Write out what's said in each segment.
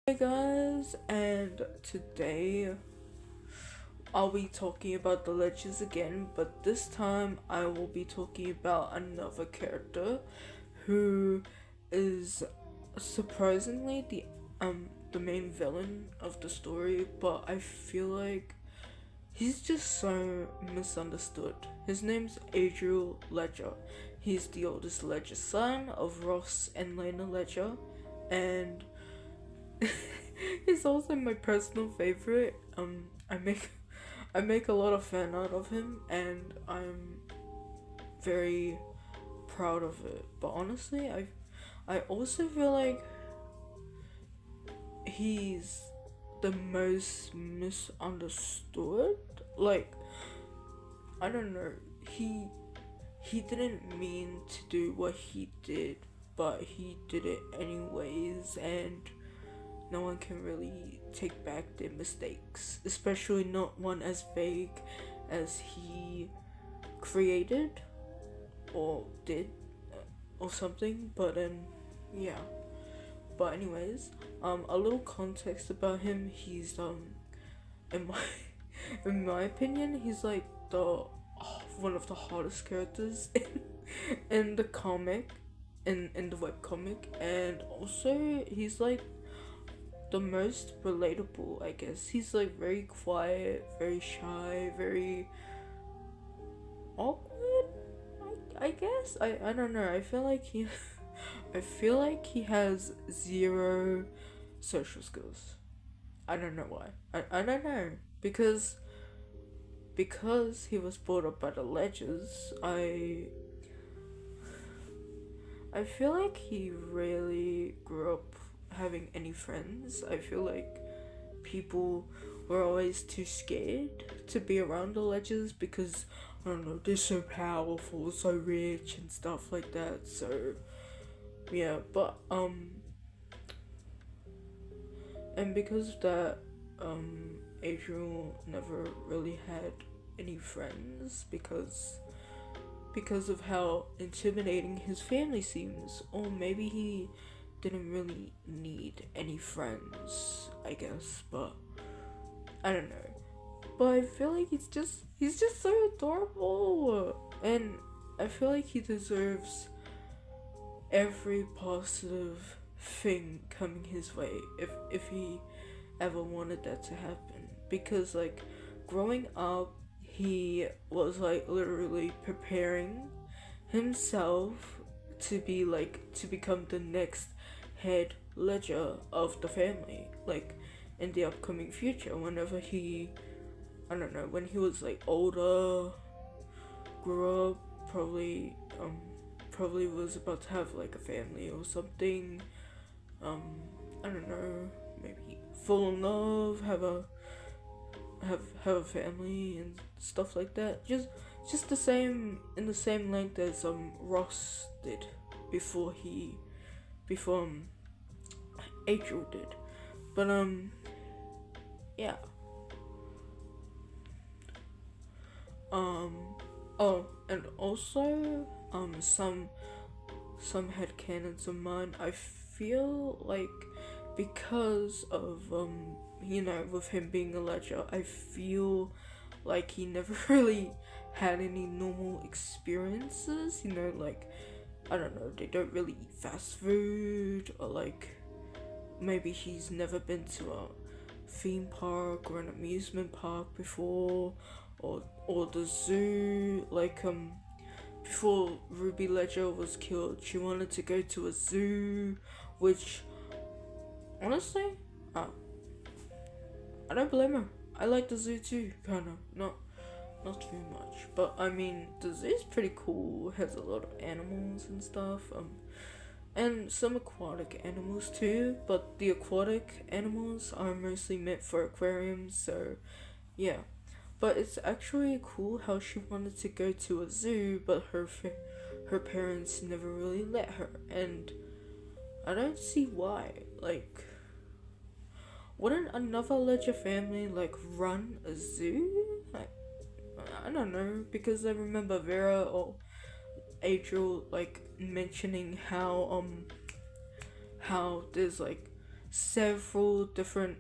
Hey guys, and today I'll be talking about the Legends again, but this time I will be talking about another character who is surprisingly the main villain of the story, but I feel like he's just so misunderstood. His name's Adriel Ledger. He's the oldest Ledger son of Ross and Lena Ledger, and he's also my personal favorite. I make a lot of fan art of him, and I'm very proud of it. But honestly, I also feel like he's the most misunderstood. Like, I don't know. He didn't mean to do what he did, but he did it anyways, and no one can really take back their mistakes, especially not one as vague as he created or did or something. But yeah. But anyways, a little context about him. He's in my in my opinion, he's like the one of the hardest characters in the comic, in the webcomic, and also he's like the most relatable, I guess. He's like very quiet, very shy, very awkward. I guess. I don't know. I feel like he I feel like he has zero social skills. I don't know why. I don't know. Because he was brought up by the Ledgers, I feel like he really grew up having any friends. I feel like people were always too scared to be around the Ledgers because, I don't know, they're so powerful, so rich and stuff like that. So yeah, but and because of that, Adriel never really had any friends because of how intimidating his family seems, or maybe he didn't really need any friends, I guess, but I don't know. But I feel like he's just so adorable, and I feel like he deserves every positive thing coming his way if he ever wanted that to happen. Because like growing up, he was like literally preparing himself to become the next head ledger of the family, like in the upcoming future, whenever he, I don't know, when he was like older, grew up, probably was about to have like a family or something. um I don't know, maybe fall in love, have a family and stuff like that. Just the same, in the same length as Ross did before he before Adriel did. But yeah. um oh, and also some headcanons of mine. I feel like because of with him being a ledger, I feel like he never really had any normal experiences. Like, I don't know, they don't really eat fast food, or like maybe he's never been to a theme park or an amusement park before, or the zoo. Like before Ruby Ledger was killed, she wanted to go to a zoo, which honestly, uh, I don't blame her. I like the zoo too, kind of. Not too much, but I mean, the zoo is pretty cool. It has a lot of animals and stuff. And some aquatic animals too. But the aquatic animals are mostly meant for aquariums, so yeah. But it's actually cool how she wanted to go to a zoo, but her parents never really let her, and I don't see why. Like, wouldn't another Ledger family like run a zoo? Like, I don't know, because I remember Vera or Adriel like mentioning how there's like several different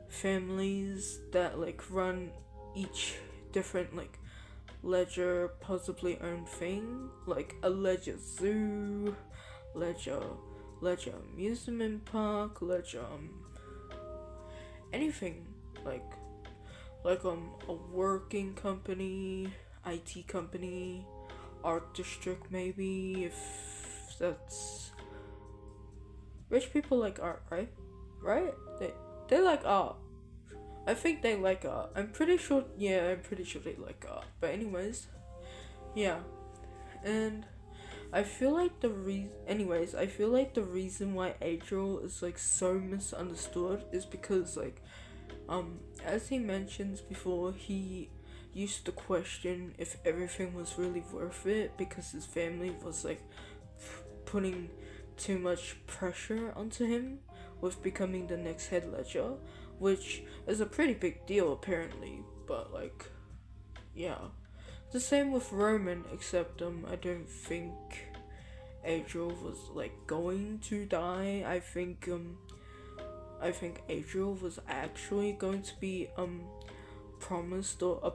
families that like run each different like ledger possibly owned thing, like a ledger zoo, ledger ledger amusement park, ledger anything like a working company, IT company, art district maybe, if that's rich people like art, right? Right? They like art. I think they like art. I'm pretty sure they like art. But anyways, yeah. And I feel like the reason why Adriel is like so misunderstood is because like as he mentions before, he used to question if everything was really worth it because his family was like putting too much pressure onto him with becoming the next head ledger, which is a pretty big deal apparently. But like, yeah, the same with Roman, except I don't think Adriel was like going to die. I think Adriel was actually going to be promised or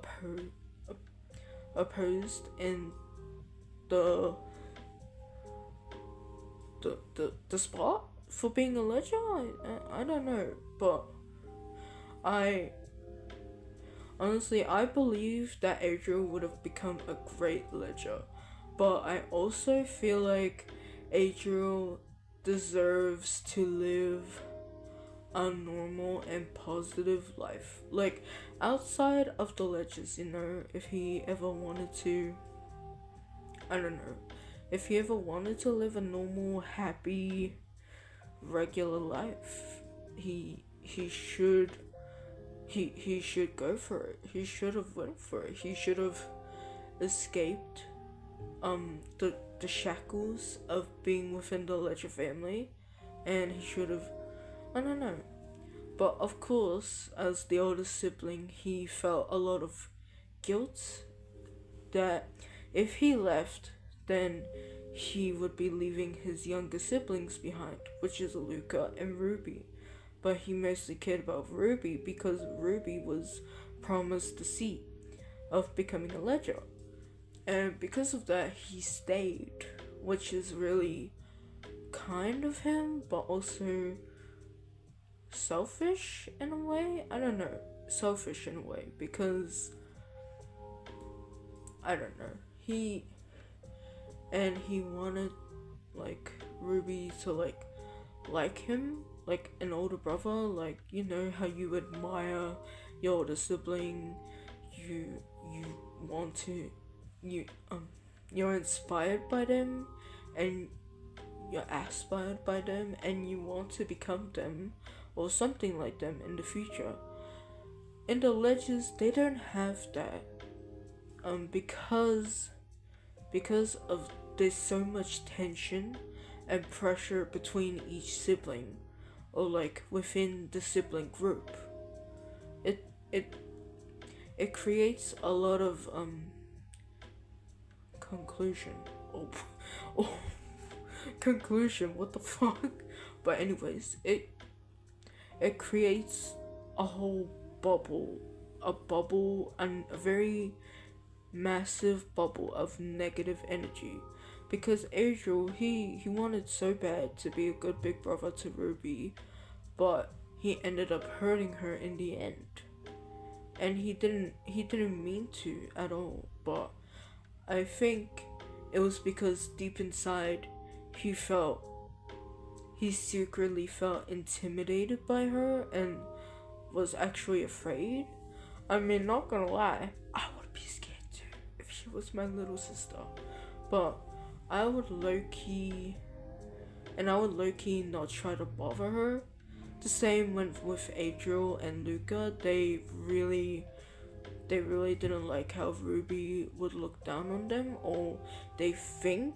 opposed in the the spot for being a ledger. I don't know, but I honestly I believe that Adriel would have become a great ledger, but I also feel like Adriel deserves to live a normal and positive life, like outside of the ledgers. If he ever wanted to, I don't know, if he ever wanted to live a normal, happy, regular life, he should he should go for it. He should have went for it. He should have escaped the shackles of being within the Ledger family, and he should have, I don't know. But of course, as the oldest sibling, he felt a lot of guilt that if he left, then he would be leaving his younger siblings behind, which is Luca and Ruby. But he mostly cared about Ruby because Ruby was promised the seat of becoming a ledger. And because of that, he stayed, which is really kind of him, but also selfish in a way. I don't know. Selfish in a way because I don't know. He wanted like Ruby to like him, like an older brother, like you know how you admire your older sibling, you want to you're inspired by them and you're aspired by them and you want to become them or something like them in the future. In the Legends they don't have that because of there's so much tension and pressure between each sibling or like within the sibling group. It it it creates a lot of conclusion. Oh, conclusion. What the fuck? But anyways, it creates a whole bubble, and a very massive bubble of negative energy. Because Adriel, he wanted so bad to be a good big brother to Ruby, but he ended up hurting her in the end. And he didn't mean to at all, but I think it was because deep inside he secretly felt intimidated by her and was actually afraid. I mean, not gonna lie, I would be scared too if she was my little sister. But I would low-key not try to bother her. The same went with Adriel and Luca. They really didn't like how Ruby would look down on them, or they think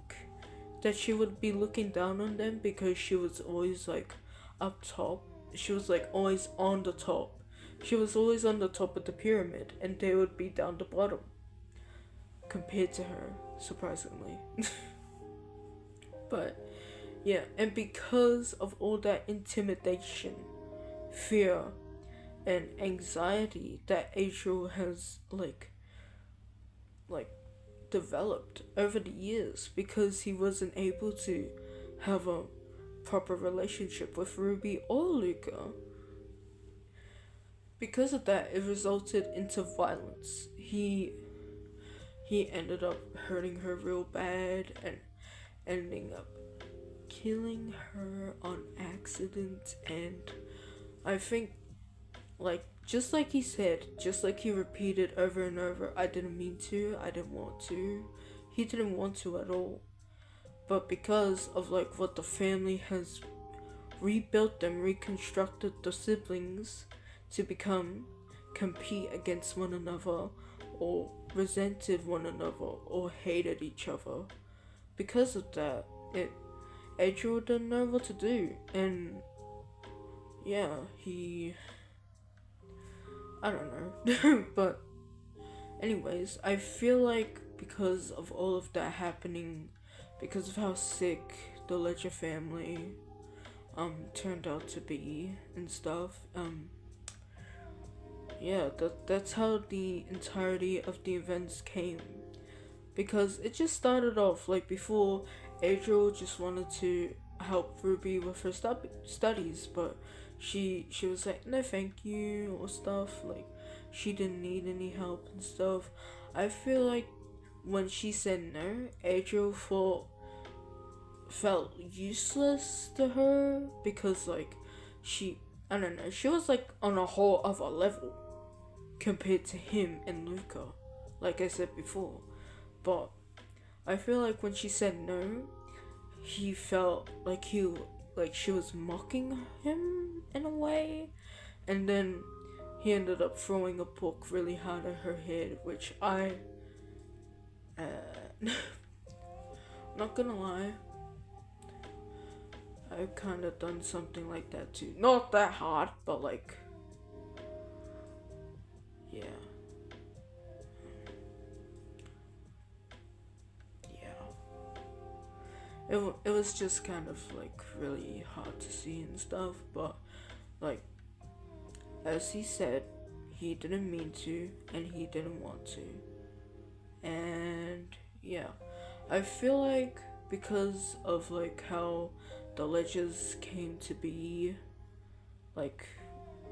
that she would be looking down on them because she was always like up top. She was like always on the top. She was always on the top of the pyramid and they would be down the bottom compared to her, surprisingly. But Yeah, and because of all that intimidation, fear, and anxiety that Adriel has like developed over the years because he wasn't able to have a proper relationship with Ruby or Luca. Because of that, it resulted into violence. He ended up hurting her real bad and ending up killing her on accident. And I think, like, just like he said, just like he repeated over and over, I didn't mean to, I didn't want to. He didn't want to at all. But because of like what the family has rebuilt them, reconstructed the siblings to become, compete against one another, or resented one another, or hated each other. Because of that, Adriel didn't know what to do, and yeah, I don't know, but anyways, I feel like because of all of that happening, because of how sick the Ledger family turned out to be and stuff, yeah, that's how the entirety of the events came. Because it just started off like before, Adriel just wanted to help Ruby with her studies, but she was like, no thank you, or stuff. Like, she didn't need any help and stuff. I feel like when she said no, Adriel felt useless to her, because like she, I don't know, she was like on a whole other level compared to him and Luca, like I said before. But I feel like when she said no, he felt like she was mocking him in a way, and then he ended up throwing a book really hard at her head, which not gonna lie, I've kind of done something like that too. Not that hard, but like, yeah. It was just kind of like really hard to see and stuff, but like, as he said, he didn't mean to and he didn't want to. And yeah, I feel like because of like how the Ledgers came to be, like,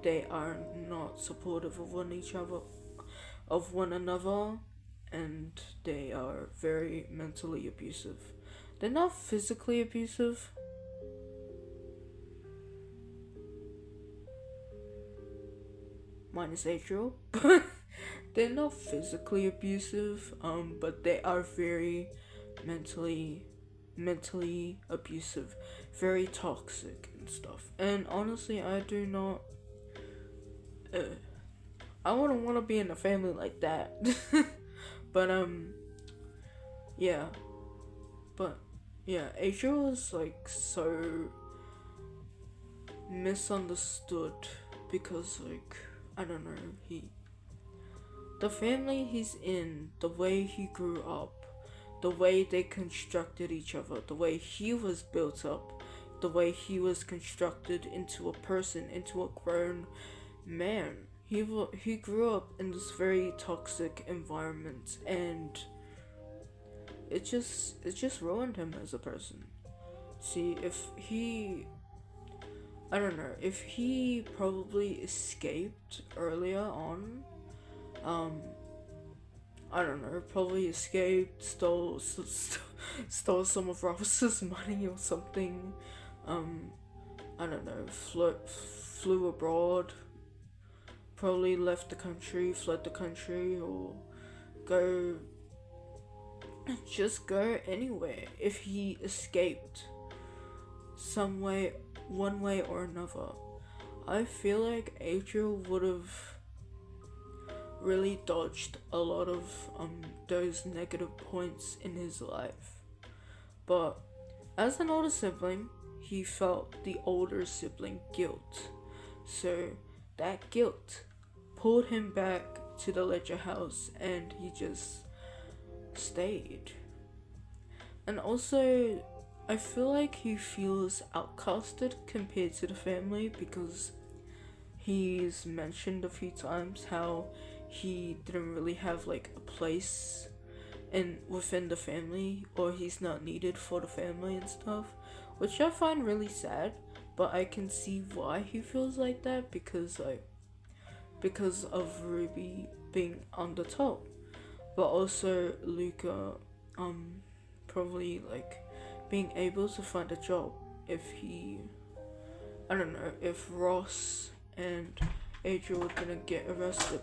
they are not supportive of one another, and they are very mentally abusive. They're not physically abusive. Minus Adriel. They're not physically abusive, but they are very mentally abusive, very toxic and stuff. And honestly, I do not I wouldn't want to be in a family like that. But yeah. But yeah, Adriel is like so misunderstood because, like, I don't know, the family he's in, the way he grew up, the way they constructed each other, the way he was built up, the way he was constructed into a person, into a grown man. He grew up in this very toxic environment, and it just ruined him as a person. See, I don't know, if he probably escaped earlier on, I don't know, probably escaped, stole some of Ross's money or something, I don't know, flew abroad, probably left the country, fled the country, or go anywhere. If he escaped some way, one way or another, I feel like Adriel would have really dodged a lot of those negative points in his life. But as an older sibling, he felt the older sibling guilt. So that guilt pulled him back to the Ledger house, and he just stayed. And also, I feel like he feels outcasted compared to the family because he's mentioned a few times how he didn't really have like a place in within the family, or he's not needed for the family and stuff, which I find really sad. But I can see why he feels like that because of Ruby being on the top, but also Luca probably like being able to find a job if he, I don't know, if Ross and Adriel didn't get arrested.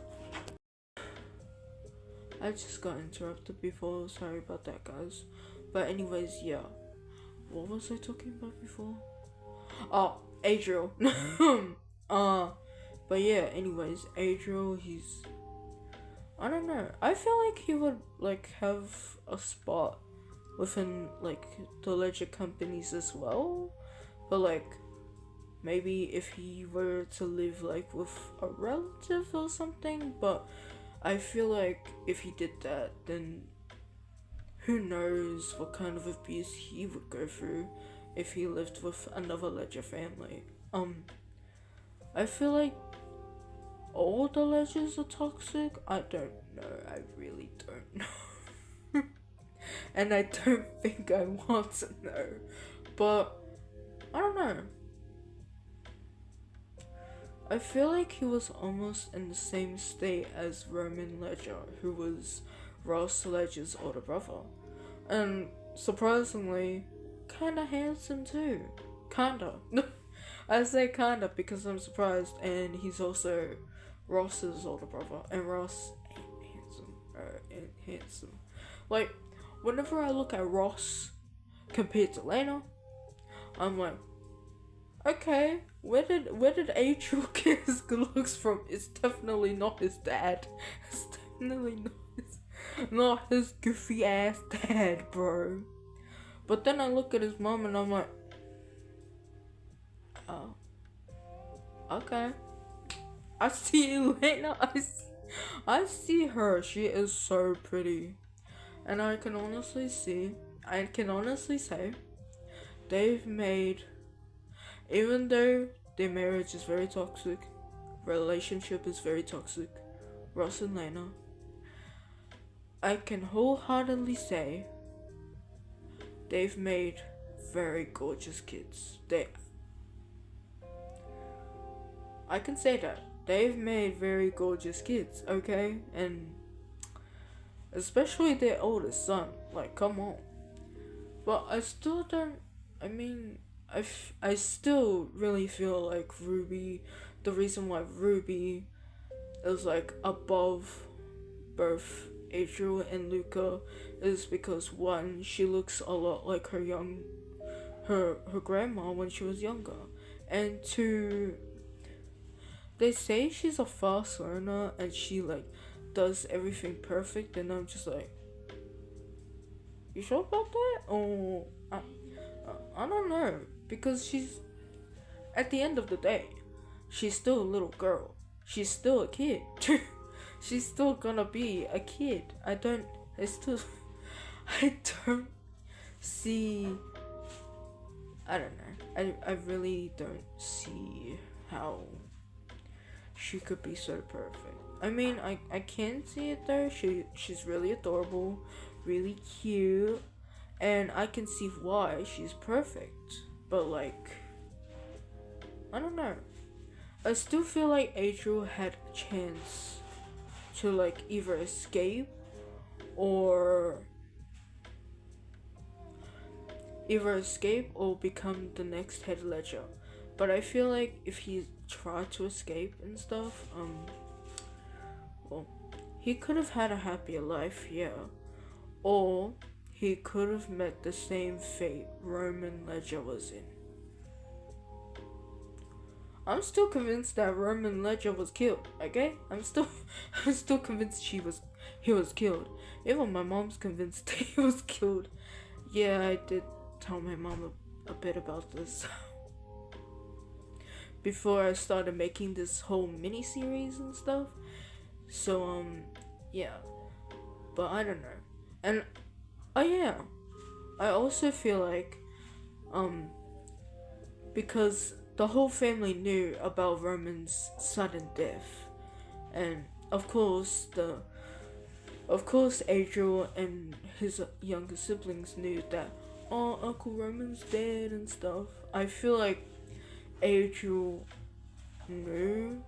I just got interrupted before, sorry about that, guys. But anyways, yeah. What was I talking about before? Oh, Adriel. But yeah, anyways, Adriel, he's, I don't know. I feel like he would like have a spot within like the legit companies as well. But like maybe if he were to live like with a relative or something, but I feel like if he did that, then who knows what kind of abuse he would go through if he lived with another Ledger family. I feel like all the Ledgers are toxic. I don't know. I really don't know. And I don't think I want to know. But I don't know. I feel like he was almost in the same state as Roman Ledger, who was Ross Ledger's older brother. And surprisingly, kinda handsome too. Kinda. I say kinda because I'm surprised, and he's also Ross's older brother, and Ross ain't handsome. Like, whenever I look at Ross compared to Lena, I'm like, okay, where did Adriel get his good looks from? It's definitely not his dad. It's definitely not his goofy ass dad, bro. But then I look at his mom and I'm like, oh, okay. I see Elena. I see her. She is so pretty, and I can honestly say, they've made. Even though their marriage is very toxic, relationship is very toxic, Ross and Lena, I can wholeheartedly say they've made very gorgeous kids. I can say that. They've made very gorgeous kids, okay? And especially their oldest son. Like, come on. But I still don't, I mean, I still really feel like Ruby, the reason why Ruby is like above both Adriel and Luca is because one, she looks a lot like her grandma when she was younger, and two, they say she's a fast learner and she like does everything perfect, and I'm just like, you sure about that? Or I don't know, because she's, at the end of the day, she's still a little girl. She's still a kid. She's still gonna be a kid. I don't see, I don't know. I really don't see how she could be so perfect. I mean, I can see it though. She's really adorable, really cute, and I can see why she's perfect. But like, I don't know. I still feel like Adriel had a chance to like either escape or become the next head ledger. But I feel like if he tried to escape and stuff, well, he could have had a happier life, yeah. Or he could have met the same fate Roman Ledger was in. I'm still convinced that Roman Ledger was killed, okay? I'm still convinced he was killed. Even my mom's convinced he was killed. Yeah, I did tell my mom a bit about this before I started making this whole mini series and stuff. So yeah. But I don't know. And oh yeah, I also feel like Um, because the whole family knew about Roman's sudden death, and of course, Adriel and his younger siblings knew that, oh, Uncle Roman's dead and stuff. I feel like Adriel knew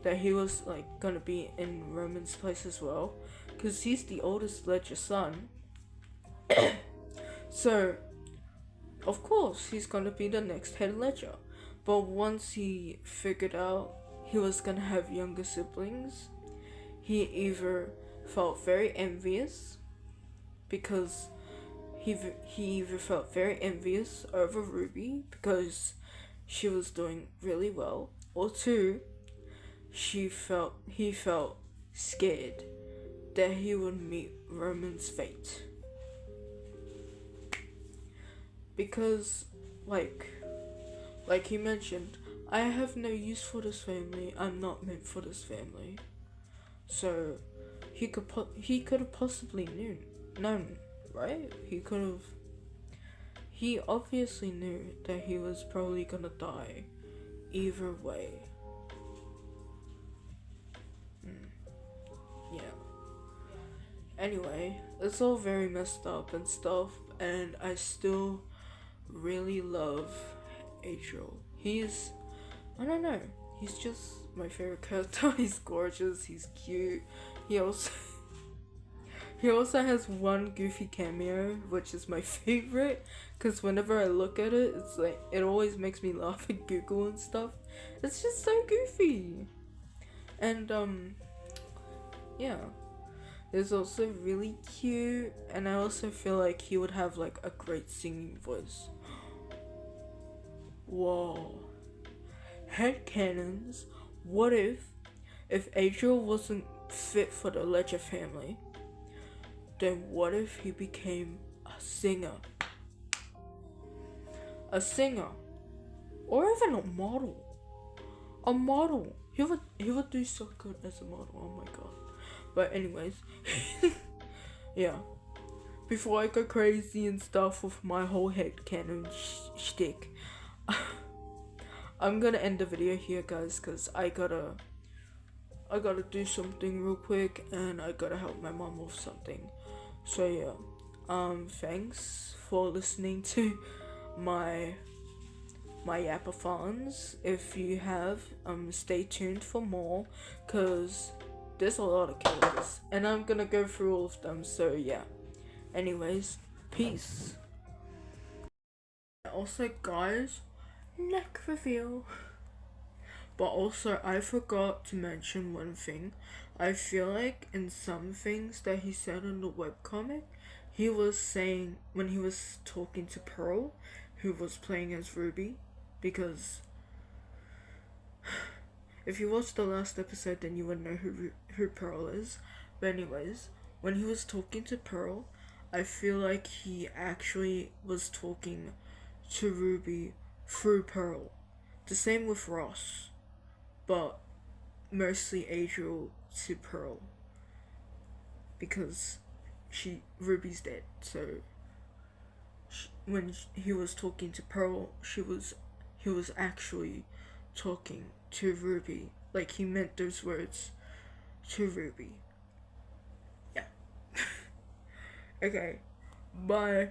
that he was like gonna be in Roman's place as well, because he's the oldest Ledger son. So, of course, he's gonna be the next head Ledger. But once he figured out he was gonna have younger siblings, he either felt very envious because he either felt very envious over Ruby because she was doing really well, or two, he felt scared that he would meet Roman's fate. Because like he mentioned, I have no use for this family. I'm not meant for this family. So he could have possibly known, right? He obviously knew that he was probably gonna die either way. Yeah. Anyway, it's all very messed up and stuff, and I still really love Adriel. I don't know, he's just my favorite character. He's gorgeous, he's cute. He also he also has one goofy cameo, which is my favorite, because whenever I look at it, it's like, it always makes me laugh at Google and stuff. It's just so goofy. And, yeah. It's also really cute, and I also feel like he would have, like, a great singing voice. Whoa. Headcanons. What if Adriel wasn't fit for the Ledger family, then what if he became a singer? A singer. Or even a model. A model. He would do so good as a model. Oh my god. But anyways. Yeah. Before I go crazy and stuff with my whole headcanon shtick, I'm gonna end the video here, guys, because I gotta do something real quick, and I gotta help my mom with something. So yeah, thanks for listening to my Yappathons. If you have, stay tuned for more, cause there's a lot of characters, and I'm gonna go through all of them. So yeah. Anyways, peace. Also, guys, neck reveal. But also, I forgot to mention one thing. I feel like in some things that he said in the webcomic, he was saying, when he was talking to Pearl, who was playing as Ruby, because if you watched the last episode, then you would know who Pearl is. But anyways, when he was talking to Pearl, I feel like he actually was talking to Ruby through Pearl. The same with Ross, but mostly Adriel to Pearl, because Ruby's dead. So when he was talking to Pearl, he was actually talking to Ruby, like he meant those words to Ruby. Yeah. Okay, bye.